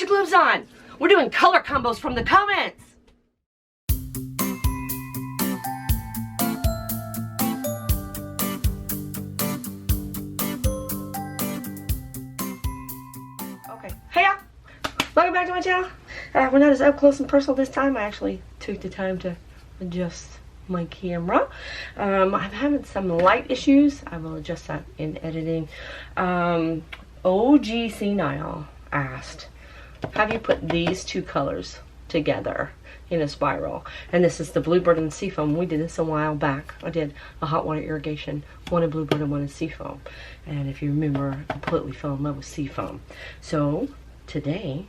your gloves on. We're doing color combos from the comments. Okay, hey y'all. Welcome back to my channel. We're not as up close and personal this time. I actually took the time to adjust my camera. I'm having some light issues. I will adjust that in editing. OG Senile asked, have you put these two colors together in a spiral? And this is the Bluebird and Seafoam. We did this a while back. I did a hot water irrigation, one in Bluebird and one in Seafoam. And if you remember, I completely fell in love with Seafoam. So today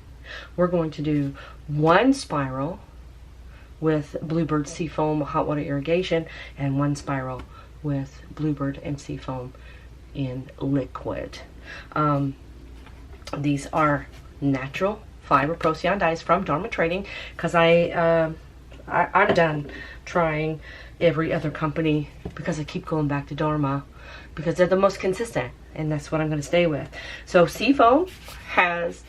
we're going to do one spiral with Bluebird Seafoam hot water irrigation and one spiral with Bluebird and Seafoam in liquid. These are natural fiber procion dyes from Dharma Trading, because I'm done trying every other company because I keep going back to Dharma because they're the most consistent, and that's what I'm going to stay with. So Seafoam has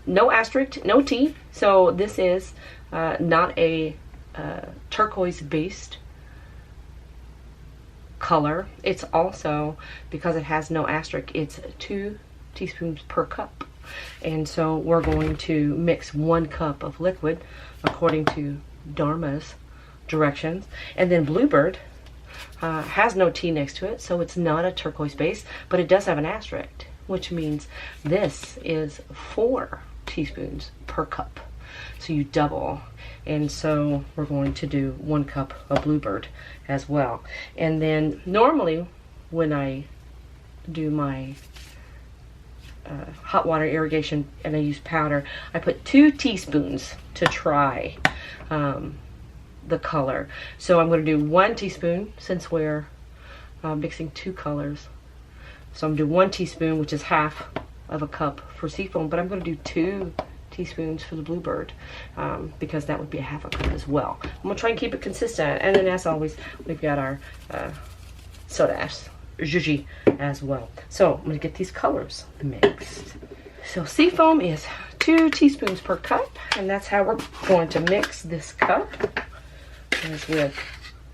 no asterisk, no T, so this is not a turquoise based color. It's also, because it has no asterisk, it's 2 teaspoons per cup. And so we're going to mix 1 cup of liquid according to Dharma's directions. And then Bluebird has no T next to it, so it's not a turquoise base, but it does have an asterisk, which means this is 4 teaspoons per cup. So you double. And so we're going to do 1 cup of Bluebird as well. And then normally when I do my hot water irrigation and I use powder, I put 2 teaspoons to try the color. So I'm going to do 1 teaspoon since we're mixing 2 colors. So I'm going to do 1 teaspoon, which is half of a cup for Seafoam, but I'm going to do 2 teaspoons for the Bluebird because that would be a half a cup as well. I'm going to try and keep it consistent. And then as always, we've got our soda ash zhuzhi as well. So I'm going to get these colors mixed. So Seafoam is 2 teaspoons per cup, and that's how we're going to mix this cup. As with,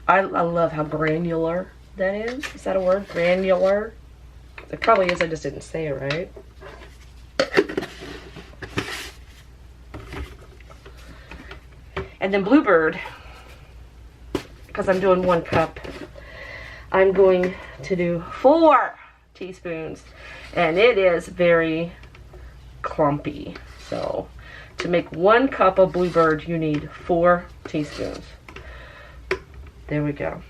I love how granular that is. Is that a word? Granular? It probably is, I just didn't say it right. And then Bluebird, because I'm doing 1 cup, I'm going to do 4 teaspoons, and it is very clumpy. So to make 1 cup of Bluebird, you need 4 teaspoons. There we go.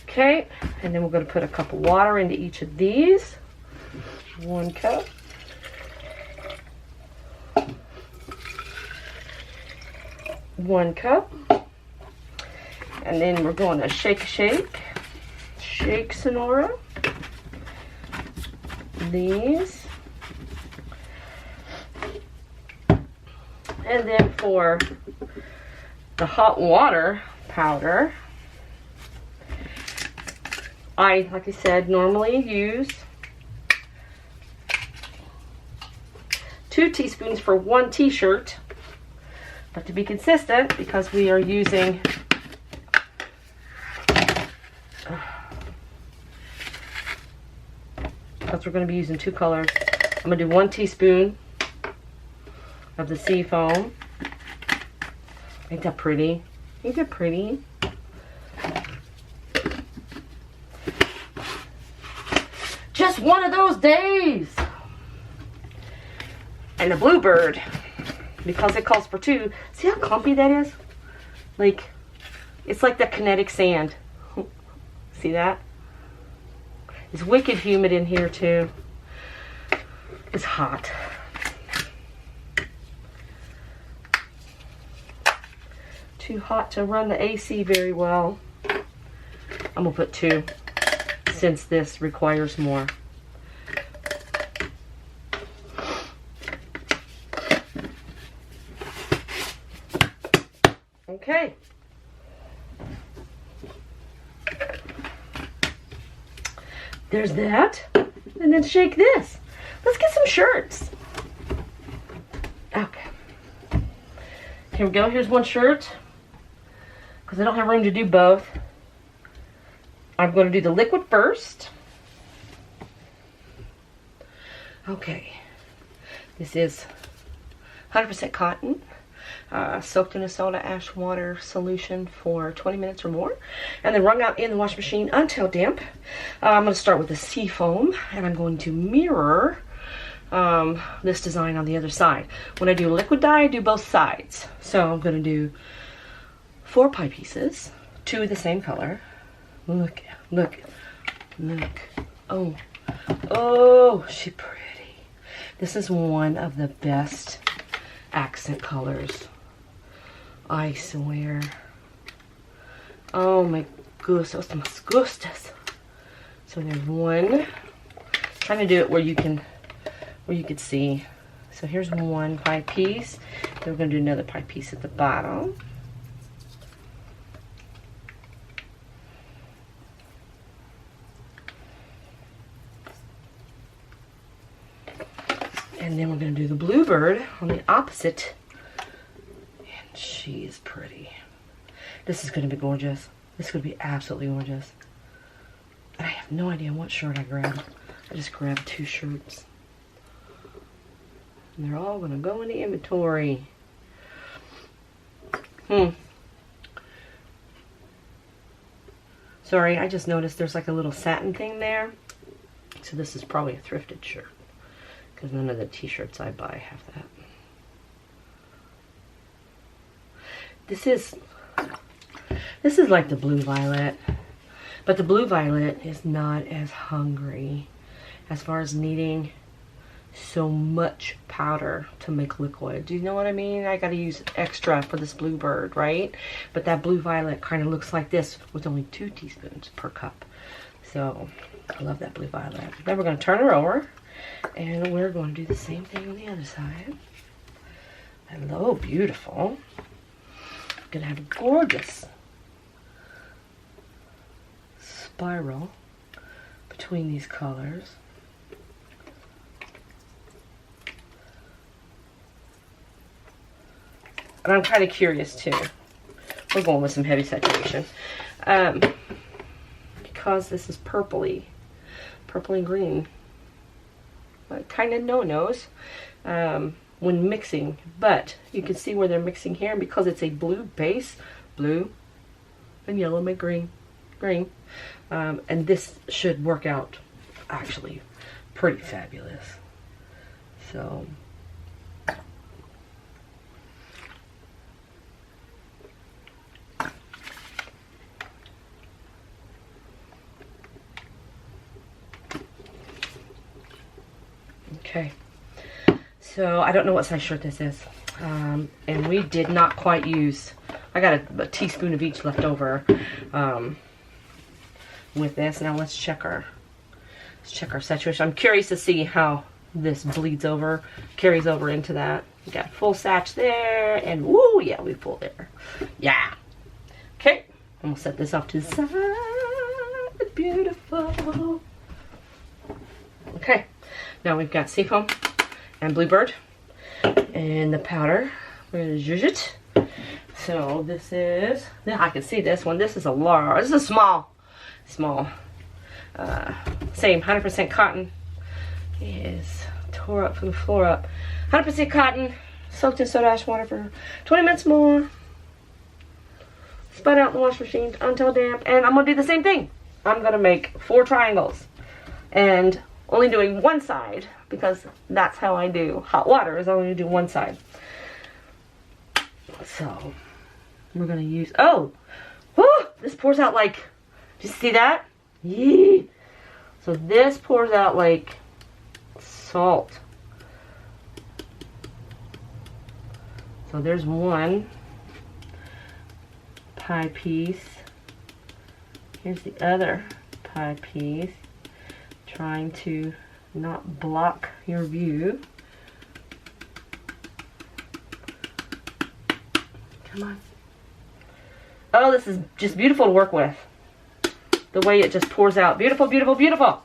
Okay, and then we're going to put a cup of water into each of these. 1 cup. One cup. And then we're going to shake Sonora. These. And then for the hot water powder, like I said, normally use 2 teaspoons for 1 t-shirt. But to be consistent, because we are using because we're going to be using 2 colors, I'm going to do 1 teaspoon of the Seafoam. Ain't that pretty? Ain't that pretty? Just one of those days. And the Bluebird, because it calls for 2. See how clumpy that is? Like, it's like the kinetic sand. See that? It's wicked humid in here too. It's hot. Too hot to run the AC very well. I'm gonna put 2 since this requires more. Okay. There's that. And then shake this. let's get some shirts. Okay. Here we go. Here's one shirt. Because I don't have room to do both. I'm going to do the liquid first. Okay. This is 100% cotton. Soaked in a soda ash water solution for 20 minutes or more, and then wrung out in the wash machine until damp. I'm going to start with the Seafoam, and I'm going to mirror this design on the other side. When I do liquid dye, I do both sides. So I'm going to do 4 pie pieces, 2 of the same color. Look, look, look. Oh, oh, she's pretty. This is one of the best accent colors, I swear. Oh my gustos, mas gustas. So there's one. Trying to do it where you can see. So here's one pie piece. Then we're gonna do another pie piece at the bottom. And then we're going to do the Bluebird on the opposite. And she is pretty. This is going to be gorgeous. This is going to be absolutely gorgeous. And I have no idea what shirt I grabbed. I just grabbed 2 shirts. And they're all going to go in the inventory. Sorry, I just noticed there's like a little satin thing there. So this is probably a thrifted shirt. Because none of the t-shirts I buy have that. This is like the blue violet. But the blue violet is not as hungry as far as needing so much powder to make liquid. Do you know what I mean? I gotta use extra for this Bluebird, right? But that blue violet kind of looks like this with only 2 teaspoons per cup. So I love that blue violet. Then we're gonna turn her over. And we're going to do the same thing on the other side. Hello, beautiful. Gonna have a gorgeous spiral between these colors. And I'm kind of curious too. We're going with some heavy saturation. Because this is purpley and green. Kind of no-nos when mixing, but you can see where they're mixing here, and because it's a blue base, blue and yellow make green, and this should work out actually pretty fabulous. So okay, so I don't know what size shirt this is, and we did not quite use, I got a teaspoon of each left over with this. Now let's check our saturation. I'm curious to see how this bleeds over, carries over into that. We got full satch there, and woo, yeah, we full there. Yeah. Okay, and we'll set this off to the side. Beautiful. Okay. Now we've got Seafoam and Bluebird and the powder. We're going to zhuzh it. So this is, yeah, I can see this one. This is a large, this is a small. Same, 100% cotton. Is tore up from the floor up. 100% cotton, soaked in soda ash water for 20 minutes more. Spun out in the wash machine until damp. And I'm going to do the same thing. I'm going to make 4 triangles. And only doing one side, because that's how I do hot water, is only do one side. So we're gonna use, oh, whoo, this pours out like, did you see that? Yee. So this pours out like salt. So there's one pie piece. Here's the other pie piece. Trying to not block your view. Come on. Oh, this is just beautiful to work with. The way it just pours out. Beautiful, beautiful, beautiful.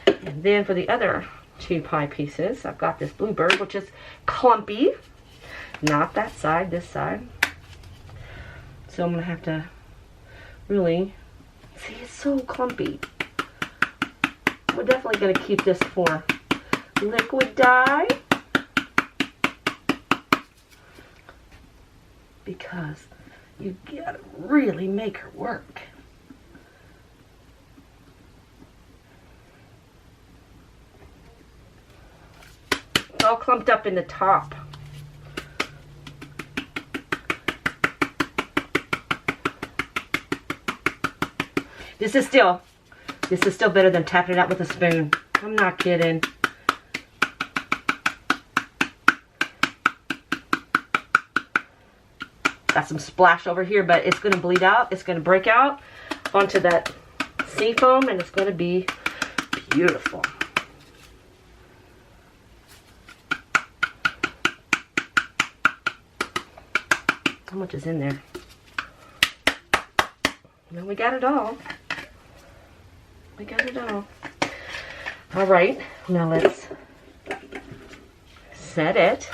And then for the other 2 pie pieces. I've got this Bluebird, which is clumpy. Not that side, this side. So I'm going to have to really, see, it's so clumpy. We're definitely going to keep this for liquid dye, because you gotta really make her work. It's all clumped up in the top. This is still better than tapping it out with a spoon. I'm not kidding. Got some splash over here, but it's going to bleed out. It's going to break out onto that seafoam, and it's going to be beautiful. How much is in there? Well, we got it all. We got it all. All right, now let's set it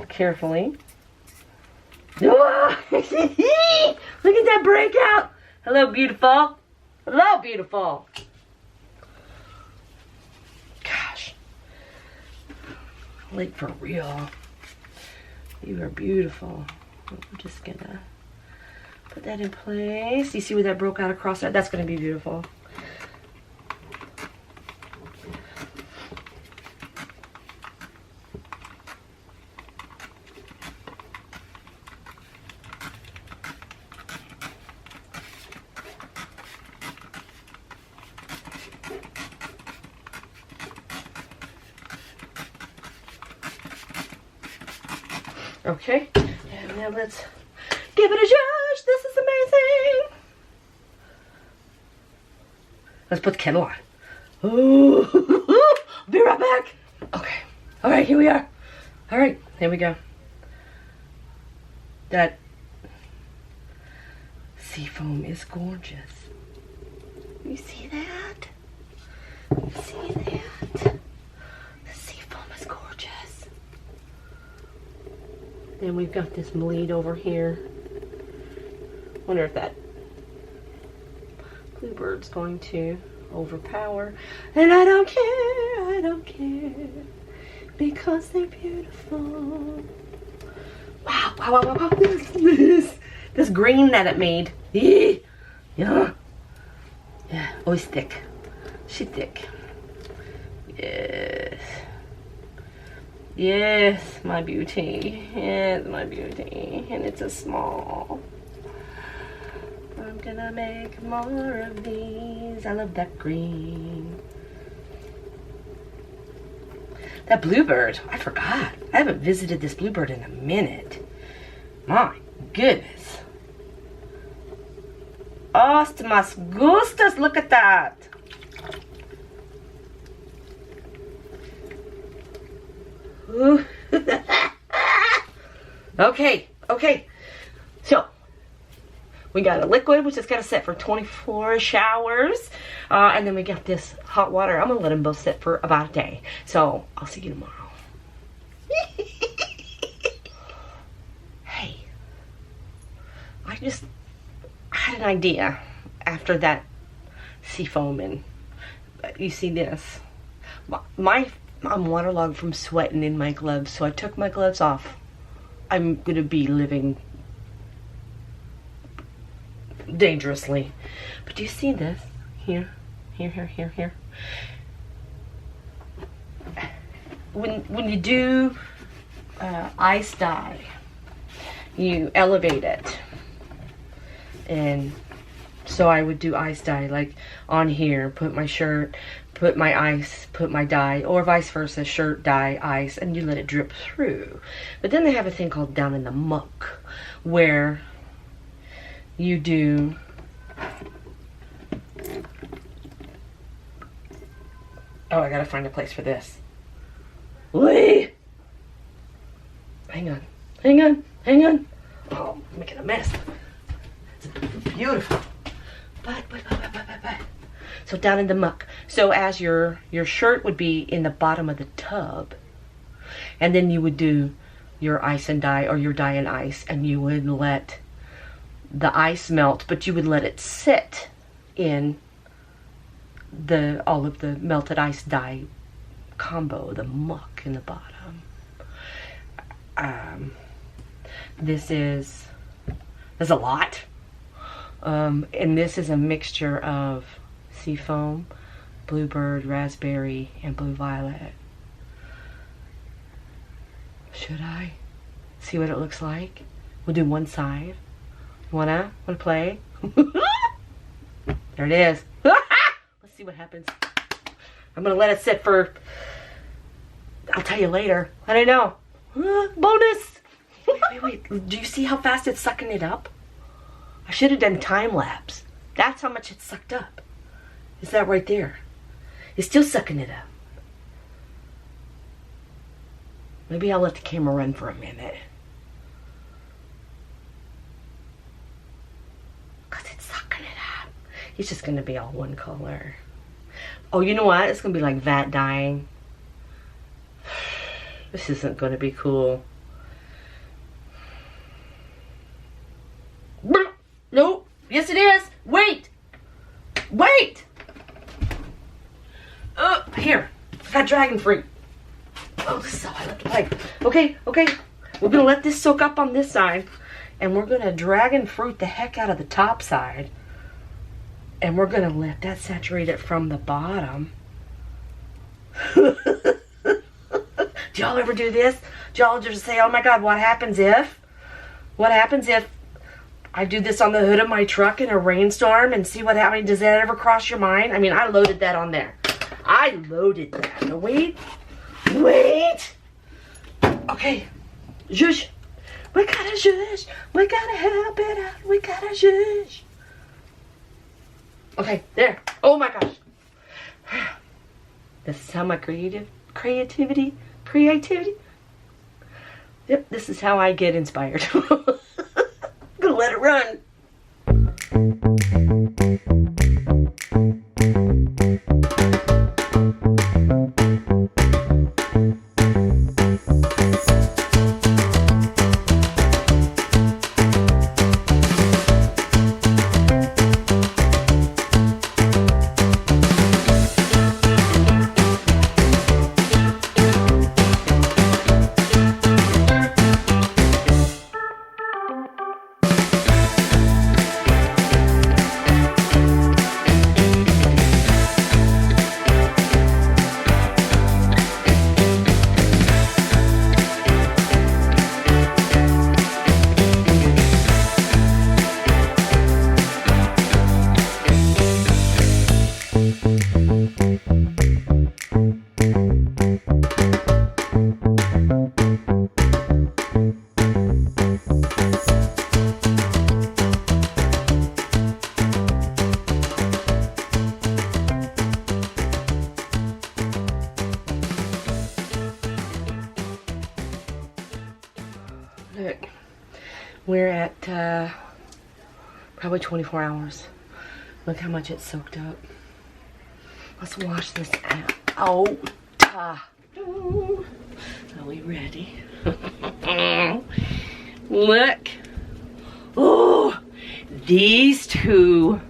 carefully. Look at that breakout. Hello, beautiful. Hello, beautiful. Gosh. Like, for real. You are beautiful. I'm just gonna put that in place. You see where that broke out across there? That's gonna be beautiful. Okay, and now let's give it a zhuzh. This is amazing. Let's put the kettle on. Ooh, be right back. Okay, all right, here we are. All right, here we go. That seafoam is gorgeous. You see that? You see that? The seafoam is gorgeous. And we've got this bleed over here. Wonder if that Bluebird's going to overpower. And I don't care, because they're beautiful. Wow, wow, wow, wow, wow. This green that it made. Yeah. Yeah, always thick. She's thick. Yes. Yes, my beauty. Yes, my beauty. And it's a small. I'm gonna make more of these. I love that green. That Bluebird, I forgot. I haven't visited this Bluebird in a minute. My goodness. Ostmas gustas, look at that. Okay. So, we got a liquid, which is going to sit for 24 hours. And then we got this hot water. I'm going to let them both sit for about a day. So, I'll see you tomorrow. Hey. I had an idea after that seafoam, and you see this. I'm waterlogged from sweating in my gloves, so I took my gloves off. I'm going to be living dangerously. But do you see this? Here. When you do ice dye, you elevate it. And so I would do ice dye, like on here, put my shirt, put my ice, put my dye, or vice versa, shirt, dye, ice, and you let it drip through. But then they have a thing called down in the muck, where you do I gotta find a place for this. Wait! Hang on. Oh, I'm making a mess. It's beautiful. But. So down in the muck. So as your shirt would be in the bottom of the tub, and then you would do your ice and dye, or your dye and ice, and you would let the ice melt, but you would let it sit in all of the melted ice dye combo, the muck in the bottom. There's a lot. And this is a mixture of Seafoam, Bluebird, Raspberry, and Blue Violet. Should I see what it looks like? We'll do one side. Wanna play? There it is. Let's see what happens. I'm gonna let it sit for, I'll tell you later. I don't know. Bonus! Wait. Do you see how fast it's sucking it up? I should have done time lapse. That's how much it's sucked up. Is that right there? It's still sucking it up. Maybe I'll let the camera run for a minute. Because it's sucking it up. It's just going to be all one color. Oh, you know what? It's going to be like vat dyeing. This isn't going to be cool. Nope. Yes, it is. Wait. Here. I got dragon fruit. Oh, this is how I love to play. Okay. We're going to let this soak up on this side. And we're going to dragon fruit the heck out of the top side. And we're going to let that saturate it from the bottom. Do y'all ever do this? Do y'all just say, oh my God, what happens if I do this on the hood of my truck in a rainstorm and see what happens? Does that ever cross your mind? I mean, I loaded that on there. I loaded that. No, wait. Okay. Zhush. We gotta zhush. We gotta help it out. We gotta zhush. Okay, there. Oh my gosh. This is how my creativity. Yep, this is how I get inspired. I'm gonna let it run. Look, we're at probably 24 hours. Look how much it's soaked up. Let's wash this out. Are we ready? Look. Oh, these two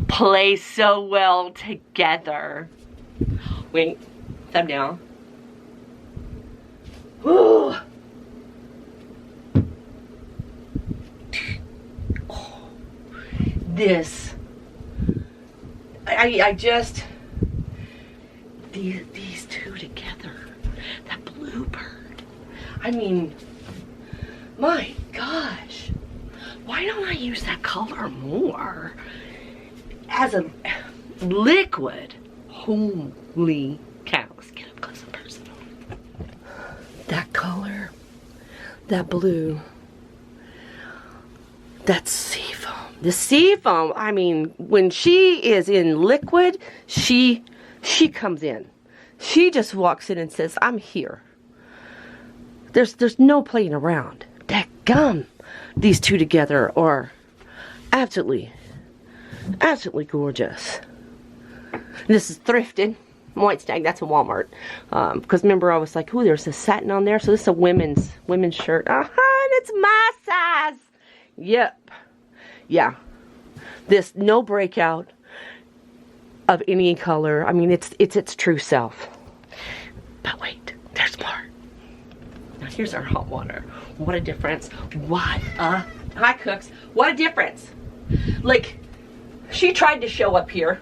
play so well together. Wait, thumb down. Oh. This, I just, these two together, that Bluebird, I mean, my gosh, why don't I use that color more as a liquid? Holy cow, let's get up close and personal. That color, that blue, that's Seafoam. The Seafoam, I mean, when she is in liquid, she comes in. She just walks in and says, I'm here. There's no playing around. Dadgum. These two together are absolutely gorgeous. This is thrifted. White Stag, that's a Walmart. Because remember, I was like, ooh, there's a satin on there. So this is a women's shirt. And it's my size. Yep. Yeah. This no breakout of any color. I mean, it's its true self. But wait, there's more. Now here's our hot water. What a difference. What a, hi cooks, what a difference. Like, she tried to show up here.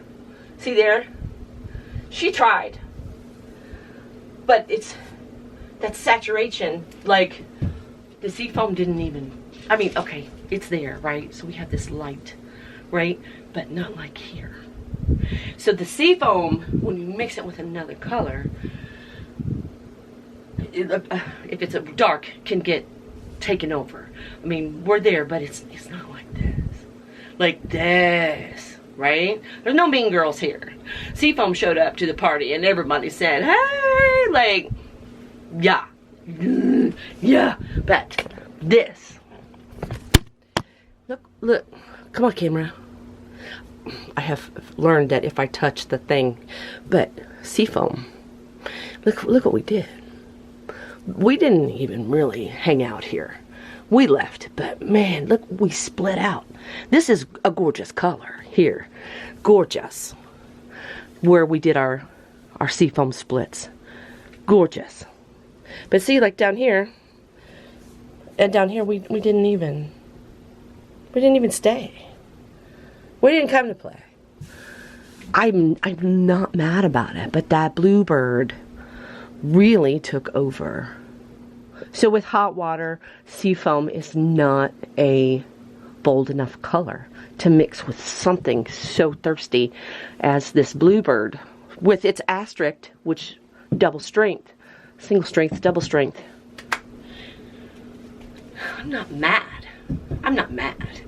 See there? She tried. But it's that saturation, like the Seafoam didn't even, I mean, okay, it's there, right? So we have this light, right? But not like here. So the Seafoam, when you mix it with another color, if it's a dark, can get taken over. I mean, we're there, but it's not like this. Like this, right? There's no mean girls here. Seafoam showed up to the party and everybody said, hey, like, yeah. Yeah, but this. Look, come on camera. I have learned that if I touch the thing, but Seafoam, look what we did. We didn't even really hang out here. We left, but man, look, we split out. This is a gorgeous color here. Gorgeous. Where we did our Seafoam splits. Gorgeous. But see, like down here, and down here we didn't even stay. We didn't come to play. I'm not mad about it, but that Bluebird really took over. So with hot water, Seafoam is not a bold enough color to mix with something so thirsty as this Bluebird with its asterisk, which double strength, single strength, double strength. I'm not mad. I'm not mad.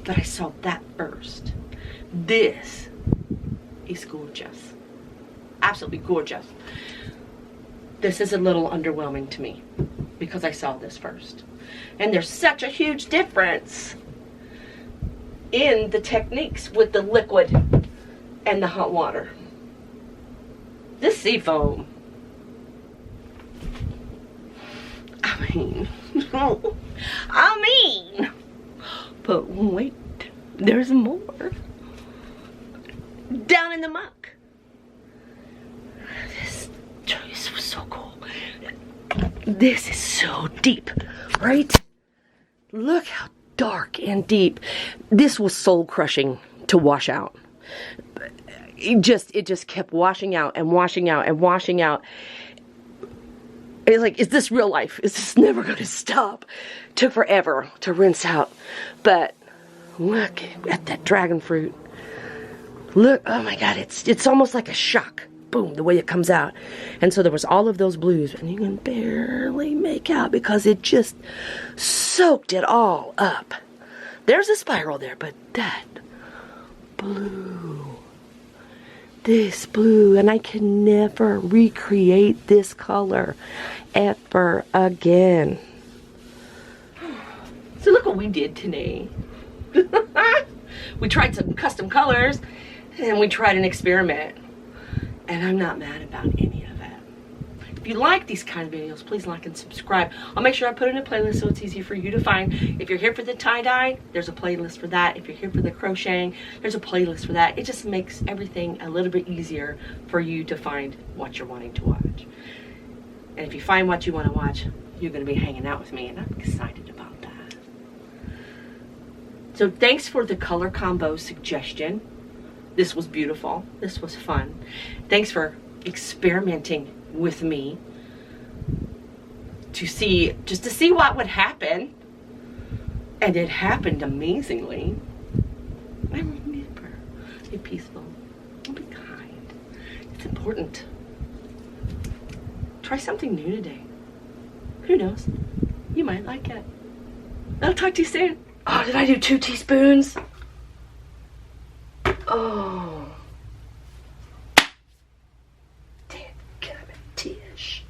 But I saw that first. This is gorgeous. Absolutely gorgeous. This is a little underwhelming to me because I saw this first. And there's such a huge difference in the techniques with the liquid and the hot water. This Seafoam, I mean, but wait, there's more. Down in the muck. This choice was so cool. This is so deep, right? Look how dark and deep. This was soul crushing to wash out. It just kept washing out and washing out and washing out. It's like, is this real life? Is this never going to stop? Took forever to rinse out. But look at that dragon fruit. Look, oh my God, it's almost like a shock. Boom, the way it comes out. And so there was all of those blues, and you can barely make out because it just soaked it all up. There's a spiral there, but that blue, this blue, and I can never recreate this color ever again. So look what we did today. We tried some custom colors, and we tried an experiment. And I'm not mad about any of it. If you like these kind of videos, please like and subscribe. I'll make sure I put it in a playlist so it's easy for you to find. If you're here for the tie-dye, there's a playlist for that. If you're here for the crocheting, there's a playlist for that. It just makes everything a little bit easier for you to find what you're wanting to watch. And if you find what you want to watch, you're going to be hanging out with me, and I'm excited about that. So thanks for the color combo suggestion. This was beautiful. This was fun. Thanks for experimenting with me to see what would happen. And it happened amazingly. And remember, be peaceful and be kind. It's important. Try something new today. Who knows? You might like it. I'll talk to you soon. Oh, did I do 2 teaspoons? Oh. Dadgummit-tish.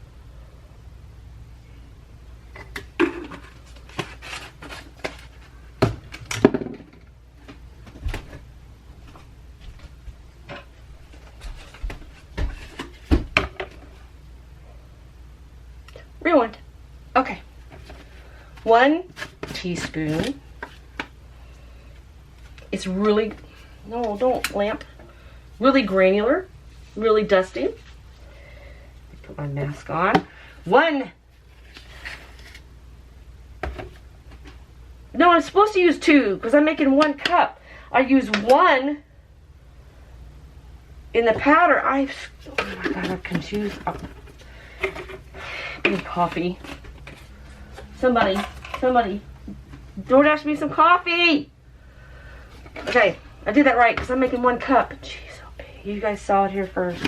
Rewind. Okay. 1 teaspoon. It's really, no, don't lamp. Really granular, really dusty. Put my mask on. 1. No, I'm supposed to use 2 because I'm making 1 cup. I use 1 in the powder. Oh my God, I'm confused. I need coffee. Somebody, DoorDash me some coffee. Okay, I did that right because I'm making 1 cup. Jeez, okay, you guys saw it here first.